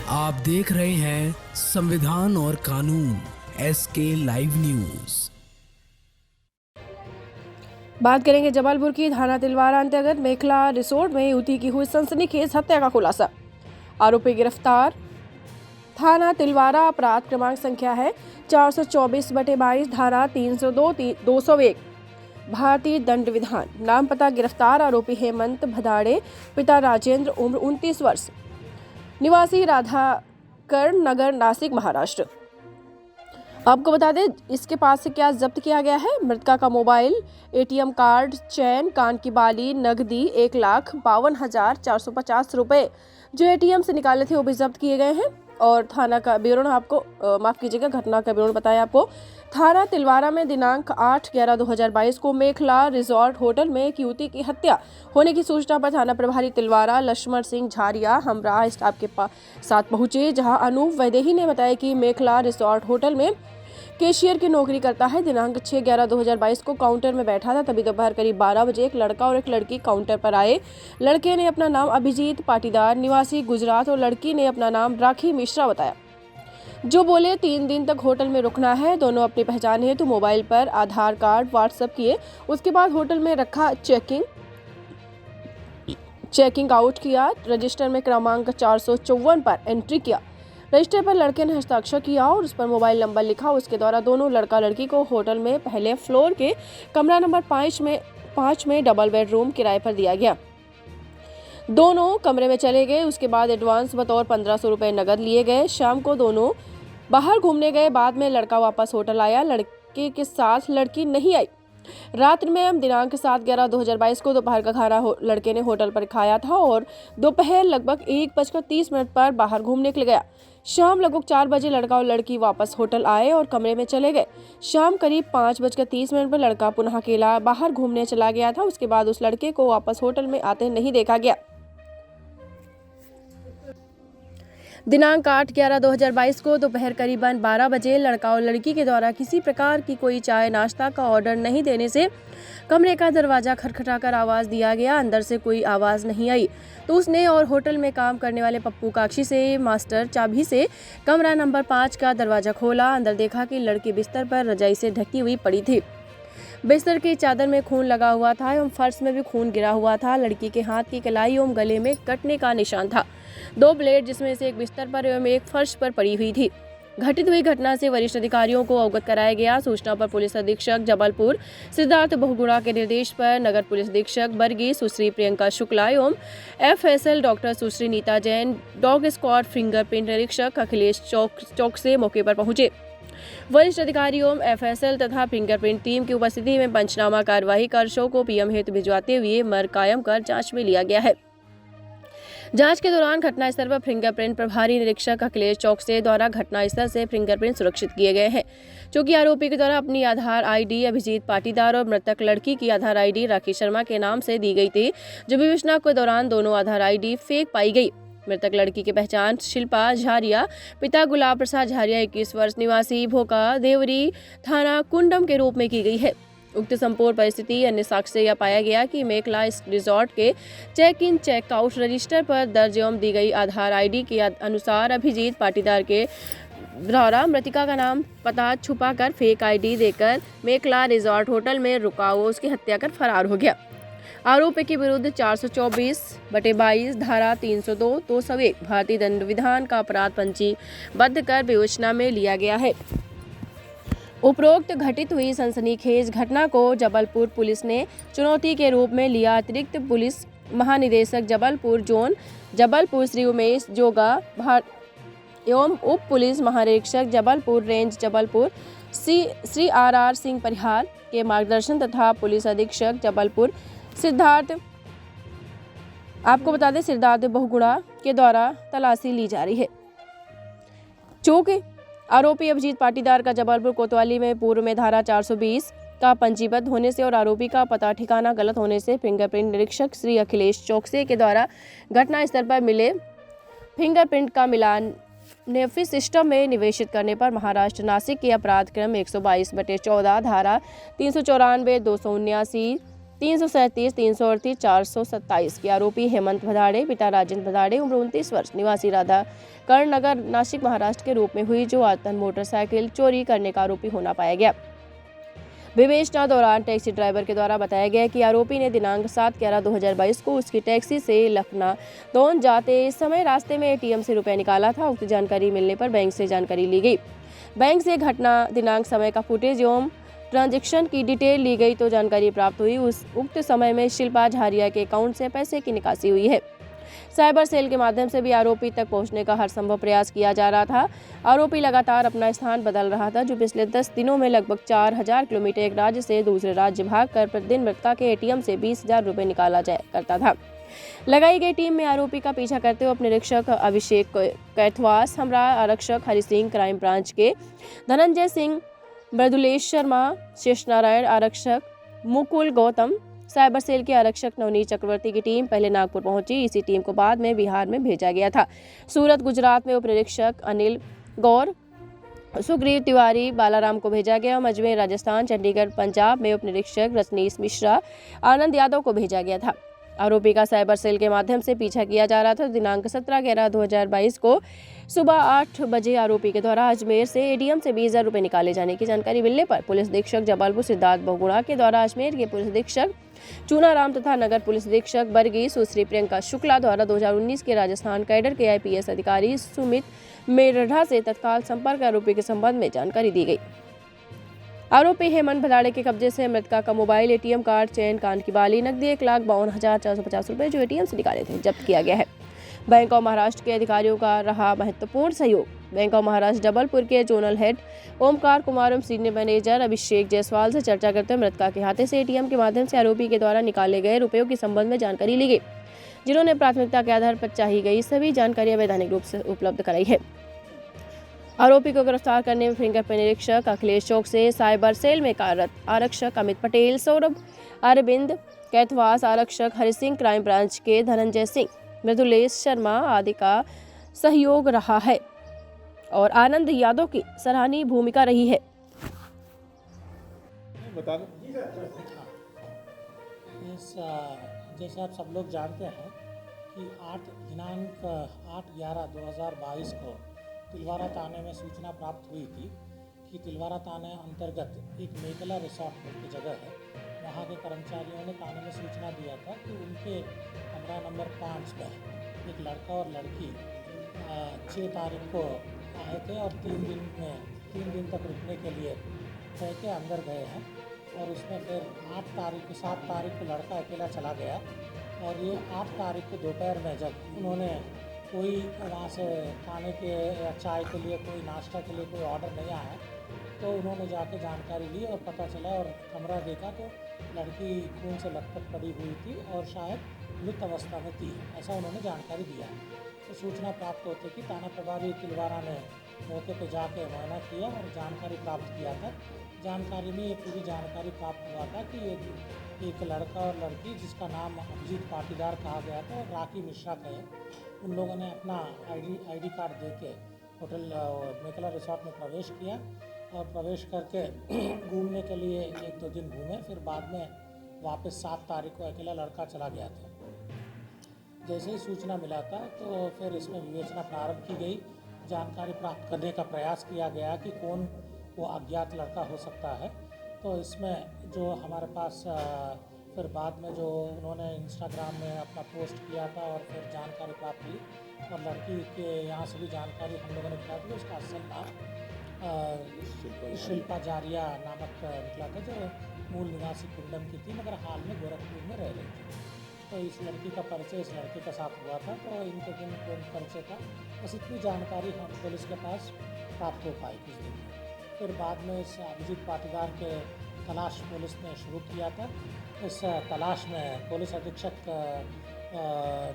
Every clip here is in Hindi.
आप देख रहे हैं संविधान और कानून SK लाइव न्यूज। बात करेंगे जबलपुर की। थाना तिलवारा अंतर्गत मेखला रिसोर्ट में युवती की हुई सनसनीखेज हत्या का खुलासा, आरोपी गिरफ्तार। थाना तिलवारा अपराध क्रमांक संख्या है 424/22, धारा 302 201 भारतीय दंड विधान। नाम पता गिरफ्तार आरोपी हेमंत भदाड़े, पिता राजेंद्र, उम्र 29 वर्ष, निवासी राधाकर्ण नगर, नासिक, महाराष्ट्र। आपको बता दें इसके पास से क्या जब्त किया गया है। मृतका का मोबाइल, ATM कार्ड, चैन, कान की बाली, नकदी 1,52,450 रुपए जो ATM से निकाले थे वो भी जब्त किए गए हैं। और थाना का विवरण आपको घटना का विवरण बताया आपको। थाना तिलवारा में दिनांक 8/11/2022 को मेखला रिजॉर्ट होटल में एक युवती की हत्या होने की सूचना पर थाना प्रभारी तिलवारा लक्ष्मण सिंह झारिया हमराह स्टाफ के साथ पहुंचे, जहां अनूप वैदेही ने बताया कि मेखला रिजॉर्ट होटल में कैशियर की नौकरी करता है। दिनांक 6/11/2022 को काउंटर में बैठा था, तभी दोपहर करीब 12 बजे एक लड़का और एक लड़की काउंटर पर आए। लड़के ने अपना नाम अभिजीत पाटीदार, निवासी गुजरात, और लड़की ने अपना नाम राखी मिश्रा बताया, जो बोले 3 दिन तक होटल में रुकना है। दोनों अपनी पहचान हेतु मोबाइल पर आधार कार्ड व्हाट्सएप किए। उसके बाद होटल में रखा चेकिंग आउट किया। रजिस्टर में क्रमांक 454 पर एंट्री किया। रजिस्टर पर लड़के ने हस्ताक्षर किया और उस पर मोबाइल नंबर लिखा। उसके द्वारा दोनों लड़का लड़की को होटल में पहले फ्लोर के कमरा नंबर 5 में डबल बेडरूम किराए पर दिया गया। दोनों कमरे में चले गए। उसके बाद एडवांस बतौर 1500 रुपए नगद लिए गए। शाम को दोनों बाहर घूमने गए। बाद में लड़का वापस होटल आया। लड़के के साथ लड़की नहीं आई। रात्रि में दिनांक 7/11/2022 को दोपहर का खाना लड़के ने होटल पर खाया था और दोपहर लगभग 1:30 पर बाहर घूमने निकल गया। शाम लगभग 4 बजे लड़का और लड़की वापस होटल आए और कमरे में चले गए। शाम करीब 5:30 पर लड़का पुनः अकेला बाहर घूमने चला गया था। उसके बाद उस लड़के को वापस होटल में आते नहीं देखा गया। दिनांक 8/11/2022 को दोपहर करीबन 12 बजे लड़का और लड़की के द्वारा किसी प्रकार की कोई चाय नाश्ता का ऑर्डर नहीं देने से कमरे का दरवाजा खटखटाकर आवाज़ दिया गया। अंदर से कोई आवाज़ नहीं आई तो उसने और होटल में काम करने वाले पप्पू काक्षी से मास्टर चाबी से कमरा नंबर 5 का दरवाजा खोला। अंदर देखा कि लड़की बिस्तर पर रजाई से ढकी हुई पड़ी थी। बिस्तर की चादर में खून लगा हुआ था एवं फर्श में भी खून गिरा हुआ था। लड़की के हाथ की कलाई एवं गले में कटने का निशान था। 2 ब्लेड, जिसमें से एक बिस्तर पर एवं एक फर्श पर पड़ी हुई थी। घटित हुई घटना से वरिष्ठ अधिकारियों को अवगत कराया गया। सूचना पर पुलिस अधीक्षक जबलपुर सिद्धार्थ बहुगुणा के निर्देश पर नगर पुलिस अधीक्षक बरगी सुश्री प्रियंका शुक्ला एवं FSL doctor Sushri Neeta Jain, dog squad fingerprint निरीक्षक अखिलेश चौकसे मौके पर पहुंचे। वरिष्ठ अधिकारियों FSL तथा फिंगरप्रिंट टीम की उपस्थिति में पंचनामा कार्यवाही कर शव को PM हेतु भिजवाते हुए मर्ग कायम कर जांच में लिया गया है। जांच के दौरान घटनास्थल पर फिंगरप्रिंट प्रभारी निरीक्षक अखिलेश चौकसे द्वारा घटनास्थल से फिंगरप्रिंट सुरक्षित किए गए हैं, जो कि आरोपी के द्वारा अपनी आधार ID अभिजीत पाटीदार और मृतक लड़की की आधार ID राखी शर्मा के नाम से दी गई थी, जो विवेचना के दौरान दोनों आधार ID फेक पाई गई। मृतक लड़की की पहचान शिल्पा झारिया, पिता गुलाब प्रसाद झारिया, 21 वर्ष, निवासी भोका देवरी, थाना कुंडम के रूप में की गई है। उक्त संपूर्ण परिस्थिति अन्य साक्ष्य से यह पाया गया कि मेखला रिजॉर्ट के चेक इन चेकआउट रजिस्टर पर दर्ज एवं दी गई आधार ID के अनुसार अभिजीत पाटीदार के द्वारा मृतिका का नाम पता छुपा कर फेक ID देकर मेखला रिजॉर्ट होटल में रुका हुआ उसकी हत्या कर फरार हो गया। आरोपी के विरुद्ध 424/22, धारा 302 201 भारतीय दंड विधान का अपराध पंजीबद्ध कर विवेचना में लिया गया है। उपरोक्त घटित हुई सनसनीखेज घटना को जबलपुर पुलिस ने चुनौती के रूप में लिया। अतिरिक्त पुलिस महानिदेशक जबलपुर जोन जबलपुर श्री उमेश जोगा एवं उप पुलिस महानिरीक्षक जबलपुर रेंज जबलपुर श्री RR सिंह परिहार के मार्गदर्शन तथा पुलिस अधीक्षक जबलपुर सिद्धार्थ बहुगुणा के द्वारा तलाशी ली जा रही है। चूंकि आरोपी अभिजीत पाटीदार का जबलपुर कोतवाली में पूर्व में धारा 420 का पंजीबद्ध होने से और आरोपी का पता ठिकाना गलत होने से फिंगरप्रिंट निरीक्षक श्री अखिलेश चौकसे के द्वारा घटनास्थल पर मिले फिंगरप्रिंट का मिलान नेफिस सिस्टम में निवेशित करने पर महाराष्ट्र नासिक के अपराध क्रम 122/14, धारा 394, 279, 337, 338, 427 के आरोपी हेमंत भदाड़े पिता राजेंद्र भदाड़े उम्र 29 वर्ष निवासी राधा कर्ण नगर नासिक महाराष्ट्र के रूप में हुई, जो आतन मोटरसाइकिल चोरी करने का आरोपी होना पाया गया। विवेचना दौरान टैक्सी ड्राइवर के द्वारा बताया गया कि आरोपी ने दिनांक 7/11/2022 को उसकी टैक्सी से लखनऊ जाते समय रास्ते में एटीएम से रुपए निकाला था। उक्त जानकारी मिलने पर बैंक से जानकारी ली गई। बैंक से घटना दिनांक समय का फुटेज एवं ट्रांजैक्शन की डिटेल ली गई तो जानकारी प्राप्त हुई उस उक्त समय में शिल्पा झारिया के अकाउंट से पैसे की निकासी हुई है। साइबर सेल के माध्यम से भी आरोपी तक पहुंचने का हर संभव प्रयास किया जा रहा था। आरोपी लगातार अपना स्थान बदल रहा था, जो पिछले 10 दिनों में लगभग 4000 किलोमीटर एक राज्य से दूसरे राज्य भागकर प्रतिदिन मृतका के एटीएम से 20,000 रुपए निकाला जाया करता था। लगाई गई टीम में आरोपी का पीछा करते हुए अपने निरीक्षक अभिषेक कैथवास, हमरा आरक्षक हरि सिंह, क्राइम ब्रांच के धनंजय सिंह, मृदुलेश शर्मा, शेष नारायण आरक्षक, मुकुल गौतम, साइबर सेल के आरक्षक नवनीत चक्रवर्ती की टीम पहले नागपुर पहुंची। इसी टीम को बाद में बिहार में भेजा गया था। सूरत गुजरात में उप निरीक्षक अनिल गौर, सुग्रीव तिवारी, बालाराम को भेजा गया। अजमेर राजस्थान, चंडीगढ़ पंजाब में उप निरीक्षक रजनीश मिश्रा, आनंद यादव को भेजा गया था। आरोपी का साइबर सेल के माध्यम से पीछा किया जा रहा था। दिनांक 17/11/2022 को सुबह 8 बजे आरोपी के द्वारा अजमेर से एटीएम से 20,000 रुपए निकाले जाने की जानकारी मिलने पर पुलिस अधीक्षक जबलपुर सिद्धार्थ बहुगुणा के द्वारा अजमेर के पुलिस अधीक्षक चूनाराम तथा नगर पुलिस अधीक्षक बरगी सुश्री प्रियंका शुक्ला द्वारा 2019 के राजस्थान कैडर के आईपीएस अधिकारी सुमित मेरढ़ा से तत्काल संपर्क आरोपी के संबंध में जानकारी दी गई। आरोपी हेमंत भदाड़े के कब्जे से मृतका का मोबाइल, एटीएम कार्ड, चेन, कान की बाली, नकदी 1,52,450 रुपए जो एटीएम से निकाले थे जब्त किया गया है। बैंक ऑफ महाराष्ट्र के अधिकारियों का रहा महत्वपूर्ण सहयोग। बैंक ऑफ महाराष्ट्र जबलपुर के जोनल हेड ओमकार कुमार एवं सीनियर मैनेजर अभिषेक जायसवाल से चर्चा करते हुए मृतका के खाते से एटीएम के माध्यम से आरोपी के द्वारा निकाले गए रुपयों के संबंध में जानकारी ली गई, जिन्होंने प्राथमिकता के आधार पर चाहिए गई सभी जानकारियां वैधानिक रूप से उपलब्ध कराई है। आरोपी को गिरफ्तार करने में फिंगरप्रिंट निरीक्षक अखिलेश चौक से साइबर सेल में कार्यरत आरक्षक अमित पटेल, सौरभ अरविंद कैथवास, आरक्षक हरि सिंह, क्राइम ब्रांच के धनंजय सिंह, मृदुलेश शर्मा आदि का सहयोग रहा है और आनंद यादव की सराहनीय भूमिका रही है। बता दो। जैसे आप सब लोग जानते हैं कि दिनांक 8/11/2022 को तिलवारा थाने में सूचना प्राप्त हुई थी कि तिलवारा थाने अंतर्गत एक मेघला रिसोर्ट की जगह है, वहाँ के कर्मचारियों ने थाने में सूचना दिया था कि उनके कमरा नंबर 5 में एक लड़का और लड़की 6 तारीख को आए थे और 3 दिन तक रुकने के लिए कह के अंदर गए हैं। और उसमें फिर 7 तारीख को लड़का अकेला चला गया और ये 8 तारीख को दोपहर में जब उन्होंने कोई वहाँ से खाने के या चाय के लिए कोई नाश्ता के लिए कोई ऑर्डर नहीं आया तो उन्होंने जाके जानकारी ली और पता चला और कमरा देखा तो लड़की खून से लथपथ पड़ी हुई थी और शायद मृत अवस्था में थी, ऐसा उन्होंने जानकारी दिया। तो सूचना प्राप्त होते कि थाना प्रभारी तिलवारा ने मौके पर जाके मुआयना किया और जानकारी प्राप्त किया था। जानकारी में ये पूरी जानकारी प्राप्त हुआ था कि ये एक लड़का और लड़की जिसका नाम अभिजीत पाटीदार कहा गया था और राखी मिश्रा कहे, उन लोगों ने अपना आईडी कार्ड देके होटल मेघला रिसोर्ट में प्रवेश किया और प्रवेश करके घूमने के लिए 1-2 दिन घूमे, फिर बाद में वापस 7 तारीख को अकेला लड़का चला गया था। जैसे ही सूचना मिला था तो फिर इसमें विवेचना प्रारंभ की गई, जानकारी प्राप्त करने का प्रयास किया गया कि कौन वो अज्ञात लड़का हो सकता है। तो इसमें जो हमारे पास फिर बाद में जो उन्होंने इंस्टाग्राम में अपना पोस्ट किया था और फिर जानकारी प्राप्त हुई और लड़की के यहाँ से भी जानकारी हम लोगों ने प्राप्त की। उसका असल नाम शिल्पा झारिया नामक निकला था, जो मूल निवासी कुंडम की थी मगर हाल में गोरखपुर में रह रही थी। तो इस लड़की का परिचय इस लड़के के साथ हुआ था, तो इनके दिन कौन परिचय था, बस इतनी जानकारी हम पुलिस के पास प्राप्त हो पाई कुछ दिन में। फिर बाद में इस अभिजीत पाटीदार के तलाश पुलिस ने शुरू किया था। इस तलाश में पुलिस अधीक्षक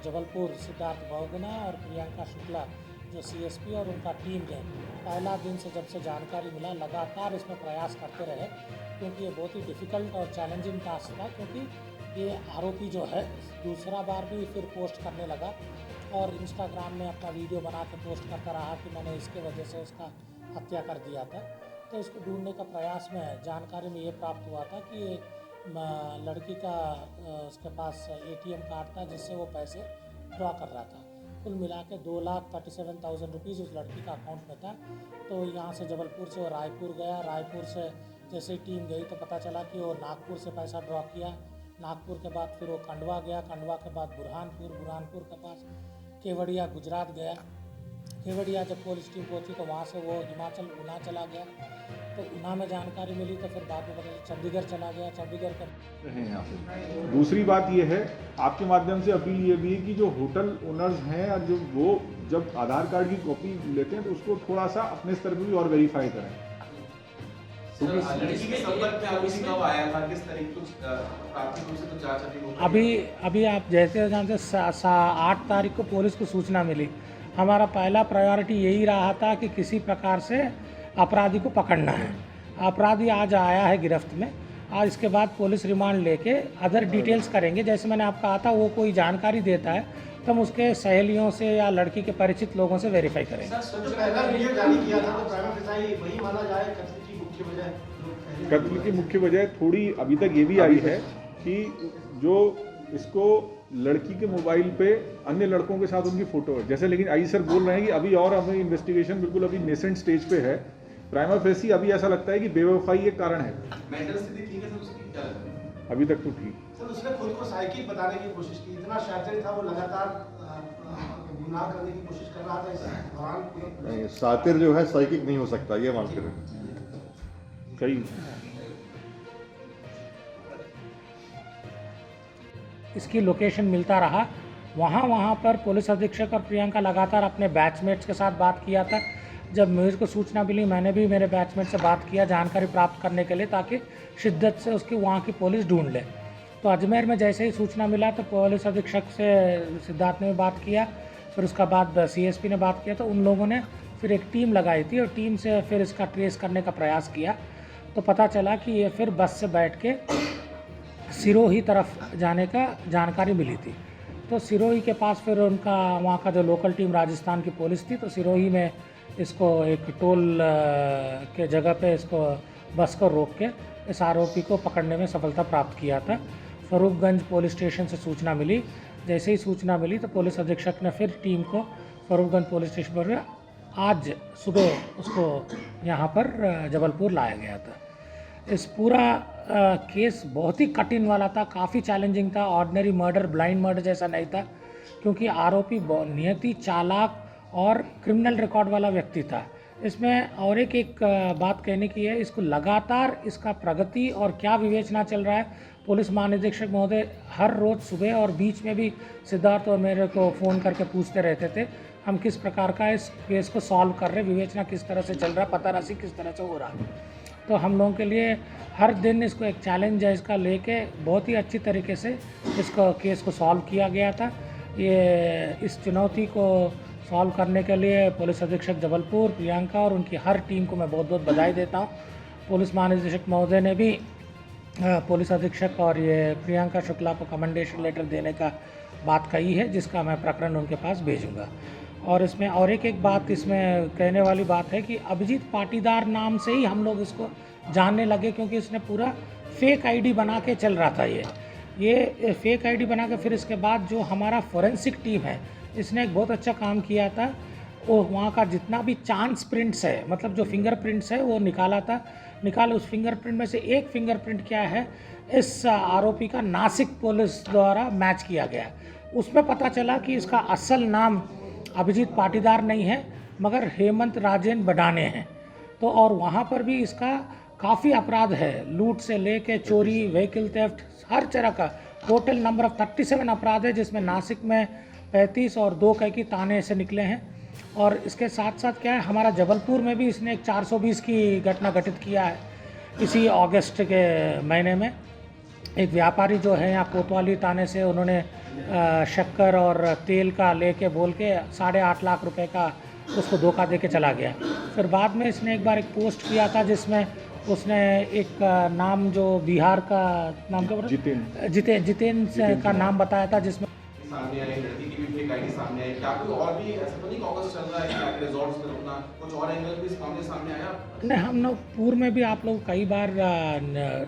जबलपुर सिद्धार्थ बहुगुणा और प्रियंका शुक्ला जो सीएसपी और उनका टीम ने पहला दिन से जब से जानकारी मिला लगातार इसमें प्रयास करते रहे, क्योंकि ये बहुत ही डिफ़िकल्ट और चैलेंजिंग टास्क था, क्योंकि ये आरोपी जो है दूसरा बार भी फिर पोस्ट करने लगा और इंस्टाग्राम में अपना वीडियो बना के पोस्ट करता रहा कि मैंने इसके वजह से उसका हत्या कर दिया था। तो इसको ढूंढने का प्रयास में जानकारी में ये प्राप्त हुआ था कि लड़की का उसके पास ATM कार्ड था जिससे वो पैसे ड्रॉ कर रहा था। कुल मिला के 2,37,000 रुपीज़ उस लड़की का अकाउंट में था। तो यहाँ से जबलपुर से वो रायपुर गया, रायपुर से जैसे ही टीम गई तो पता चला कि वो नागपुर से पैसा ड्रॉ किया, नागपुर के बाद फिर वो खंडवा गया, खंडवा के बाद बुरहानपुर, बुरहानपुर के पास केवड़िया गुजरात गया, केवड़िया जब पुलिस टीम पहुंची तो वहाँ से वो हिमाचल ऊना चला गया, तो ऊना में जानकारी मिली तो फिर बाद में पता चला चंडीगढ़ चला गया, चंडीगढ़ का हैं यहाँ पे। दूसरी बात ये है, आपके माध्यम से अपील ये भी है कि जो होटल ओनर्स हैं और जो वो जब आधार कार्ड की कॉपी लेते हैं तो उसको थोड़ा सा अपने स्तर पर भी और वेरीफाई करें। लड़की के संपर्क में आरोपी कब आया था, किस तरीके कुछ प्राथमिक रूप से तो जांच अभी हो अभी आप जैसे जानते 8 तारीख को पुलिस को सूचना मिली। हमारा पहला प्रायोरिटी यही रहा था कि किसी प्रकार से अपराधी को पकड़ना है। अपराधी आज आया है गिरफ्त में, आज इसके बाद पुलिस रिमांड लेके अदर डिटेल्स करेंगे। जैसे मैंने आपको कहा था, वो कोई जानकारी देता है तो हम उसके सहेलियों से या लड़की के परिचित लोगों से वेरीफाई करेंगे। कत्ल की मुख्य वजह थोड़ी अभी तक ये भी आई है कि जो इसको लड़की के मोबाइल पे अन्य लड़कों के साथ उनकी फोटो है जैसे, लेकिन आई सर बोल रहे हैं कि अभी और हमें इन्वेस्टिगेशन बिल्कुल अभी नेसेंट स्टेज पे है। प्राइमा फेसी अभी ऐसा लगता है कि बेवफाई एक कारण है। मेंटल स्थिति ठीक है सर उसकी, क्या लगता है? अभी तक तो ठीक। सर उसने खुद को साइकिक बताने की कोशिश की, इतना शातिर था वो, लगातार गुनाह करने की कोशिश कर रहा था इस दौरान। नहीं, सातिर जो है साइकिक नहीं हो सकता, ये मान कर सही। इसकी लोकेशन मिलता रहा, वहाँ पर पुलिस अधीक्षक और प्रियंका लगातार अपने बैचमेट्स के साथ बात किया था। जब मुझे को सूचना मिली, मैंने भी मेरे बैचमेट से बात किया जानकारी प्राप्त करने के लिए, ताकि शिद्दत से उसकी वहाँ की पुलिस ढूंढ ले। तो अजमेर में जैसे ही सूचना मिला तो पुलिस अधीक्षक से सिद्धार्थ ने बात किया, फिर उसका बाद CSP ने बात किया, तो उन लोगों ने फिर एक टीम लगाई थी और टीम से फिर इसका ट्रेस करने का प्रयास किया। तो पता चला कि ये फिर बस से बैठ के सिरोही तरफ जाने का जानकारी मिली थी। तो सिरोही के पास फिर उनका वहाँ का जो लोकल टीम राजस्थान की पुलिस थी, तो सिरोही में इसको एक टोल के जगह पे इसको बस को रोक के इस आरोपी को पकड़ने में सफलता प्राप्त किया था। फरूखगंज पुलिस स्टेशन से सूचना मिली, जैसे ही सूचना मिली तो पुलिस अधीक्षक ने फिर टीम को फरूखगंज पुलिस स्टेशन पर आज सुबह उसको यहाँ पर जबलपुर लाया गया था। इस पूरा केस बहुत ही कठिन वाला था, काफ़ी चैलेंजिंग था। ऑर्डिनरी मर्डर, ब्लाइंड मर्डर जैसा नहीं था, क्योंकि आरोपी नियति, चालाक और क्रिमिनल रिकॉर्ड वाला व्यक्ति था। इसमें और एक बात कहने की है, इसको लगातार इसका प्रगति और क्या विवेचना चल रहा है, पुलिस महानिरीक्षक महोदय हर रोज़ सुबह और बीच में भी सिद्धार्थ और मेरे को फ़ोन करके पूछते रहते थे हम किस प्रकार का इस केस को सॉल्व कर रहे, विवेचना किस तरह से चल रहा, पता रसी किस तरह से हो रहा। तो हम लोगों के लिए हर दिन इसको एक चैलेंज है, इसका लेके बहुत ही अच्छी तरीके से इसको केस को सॉल्व किया गया था। ये इस चुनौती को सॉल्व करने के लिए पुलिस अधीक्षक जबलपुर, प्रियंका और उनकी हर टीम को मैं बहुत बहुत बधाई देता हूँ। पुलिस महानिदेशक महोदय ने भी पुलिस अधीक्षक और ये प्रियंका शुक्ला को कमेंडेशन लेटर देने का बात कही है, जिसका मैं प्रकरण उनके पास भेजूँगा। और इसमें और एक बात इसमें कहने वाली बात है कि अभिजीत पाटीदार नाम से ही हम लोग इसको जानने लगे, क्योंकि इसने पूरा फेक आईडी बना के चल रहा था। ये फेक आईडी बना के फिर इसके बाद जो हमारा फोरेंसिक टीम है, इसने एक बहुत अच्छा काम किया था। वो वहाँ का जितना भी चांस प्रिंट्स है, मतलब जो फिंगरप्रिंट्स है वो निकाला उस फिंगरप्रिंट में से एक फिंगरप्रिंट क्या है, इस आरोपी का नासिक पुलिस द्वारा मैच किया गया। उसमें पता चला कि इसका असल नाम अभिजीत पाटीदार नहीं है, मगर हेमंत राजेन बडाने हैं। तो और वहाँ पर भी इसका काफ़ी अपराध है, लूट से लेके चोरी, व्हीकल थेफ्ट, हर तरह का टोटल नंबर ऑफ 37 अपराध है, जिसमें नासिक में 35 और 2 कैकी थाने से निकले हैं। और इसके साथ साथ क्या है, हमारा जबलपुर में भी इसने एक 420 की घटना घटित किया है। इसी अगस्त के महीने में एक व्यापारी जो है यहाँ कोतवाली थाने से, उन्होंने शक्कर और तेल का लेके बोल के 8.5 लाख रुपए का उसको धोखा दे के चला गया। फिर बाद में इसने एक बार एक पोस्ट किया था जिसमें उसने एक नाम जो बिहार का नाम क्या बोला, जितेन का नाम बताया था, जिसमें सामने आई लड़की की भी फेक आईडी सामने आई, क्या कोई और भी ऐसा तो नहीं कॉकस चल रहा है कि आके रिजॉर्ट्स में रुकना, कुछ और एंगल भी इस मामले सामने आया? नहीं, हम लोग पूर्व में भी आप लोग कई बार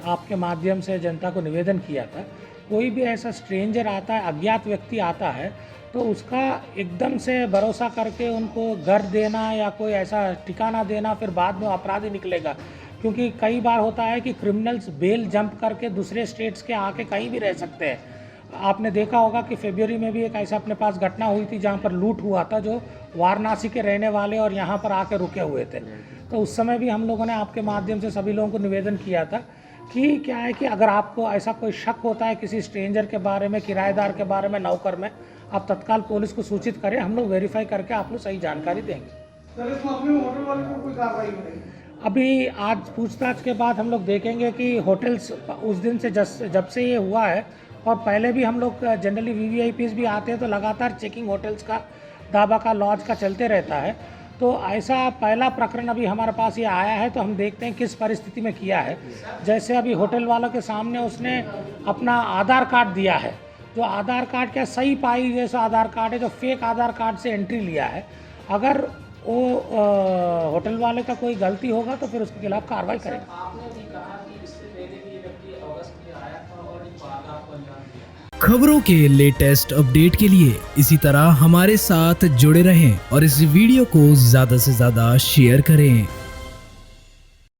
आपके माध्यम से जनता को निवेदन किया था, कोई भी ऐसा स्ट्रेंजर आता है, अज्ञात व्यक्ति आता है, तो उसका एकदम से भरोसा करके उनको घर देना या कोई ऐसा ठिकाना देना फिर बाद में अपराधी निकलेगा। क्योंकि कई बार होता है कि क्रिमिनल्स बेल जंप करके दूसरे स्टेट्स के आके कहीं भी रह सकते हैं। आपने देखा होगा कि फरवरी में भी एक ऐसा अपने पास घटना हुई थी जहाँ पर लूट हुआ था, जो वाराणसी के रहने वाले और यहाँ पर आके रुके हुए थे। तो उस समय भी हम लोगों ने आपके माध्यम से सभी लोगों को निवेदन किया था कि क्या है कि अगर आपको ऐसा कोई शक होता है किसी स्ट्रेंजर के बारे में, किराएदार के बारे में, नौकर में, आप तत्काल पुलिस को सूचित करें, हम लोग वेरीफाई करके आप लोग सही जानकारी देंगे। सर, इस मामले में होटल वाले को कोई कार्रवाई हो रही है? अभी आज पूछताछ के बाद हम लोग देखेंगे कि होटल्स उस दिन से जब से ये हुआ है, और पहले भी हम लोग जनरली VVIPs भी आते हैं तो लगातार चेकिंग होटल्स का, ढाबा का, लॉज का चलते रहता है। तो ऐसा पहला प्रकरण अभी हमारे पास ये आया है, तो हम देखते हैं किस परिस्थिति में किया है। जैसे अभी होटल वालों के सामने उसने अपना आधार कार्ड दिया है, जो आधार कार्ड क्या सही पाई जैसा आधार कार्ड है, जो फेक आधार कार्ड से एंट्री लिया है। अगर वो होटल वाले का कोई गलती होगा तो फिर उसके खिलाफ कार्रवाई करेंगे। आपने भी कहा कि इससे पहले भी ये व्यक्ति अगस्त में आया था और एक वारदात को अंजाम दिया। खबरों के लेटेस्ट अपडेट के लिए इसी तरह हमारे साथ जुड़े रहें और इस वीडियो को ज्यादा से ज्यादा शेयर करें।